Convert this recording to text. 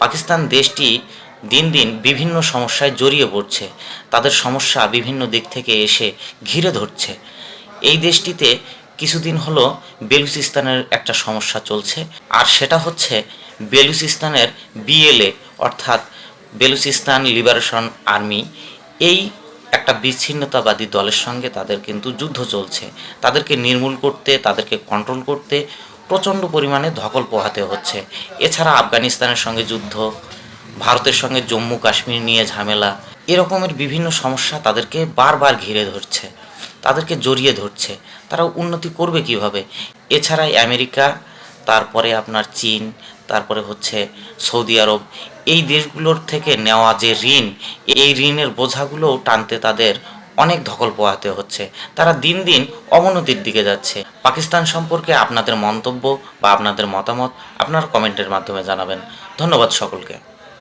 পাকিস্তান দেশটি দিন দিন বিভিন্ন সমস্যায় জড়িয়ে পড়ছে, তাদের সমস্যা বিভিন্ন দিক থেকে এসে ঘিরে ধরছে। এই দেশটিতে কিছুদিন হলো বেলুচিস্তানের একটা সমস্যা চলছে, আর সেটা হচ্ছে বেলুচিস্তানের বিএলএ অর্থাৎ বেলুচিস্তান লিবারেশন আর্মি, এই একটা বিচ্ছিন্নতাবাদী দলের সঙ্গে তাদের কিন্তু যুদ্ধ চলছে। তাদেরকে নির্মূল করতে, তাদেরকে কন্ট্রোল করতে প্রচণ্ড পরিমাণে ধকল পোহাতে হচ্ছে। এছাড়া আফগানিস্তানের সঙ্গে যুদ্ধ, ভারতের সঙ্গে জম্মু কাশ্মীর নিয়ে ঝামেলা, এরকমের বিভিন্ন সমস্যা তাদেরকে বারবার ঘিরে ধরছে, তাদেরকে জড়িয়ে ধরছে। তারা উন্নতি করবে কিভাবে? এছাড়া আমেরিকা, তারপরে আপনার চীন, তারপরে হচ্ছে সৌদি আরব, এই দেশগুলোর থেকে নেওয়া যে ঋণ, এই ঋণের বোঝাগুলোও টানতে তাদের অনেক ধকল পোহাতে হচ্ছে। তারা দিন দিন অবনতির দিকে যাচ্ছে। পাকিস্তান সম্পর্কে আপনাদের মন্তব্য বা আপনাদের মতামত আপনারা কমেন্টের মাধ্যমে জানাবেন। ধন্যবাদ সকলকে।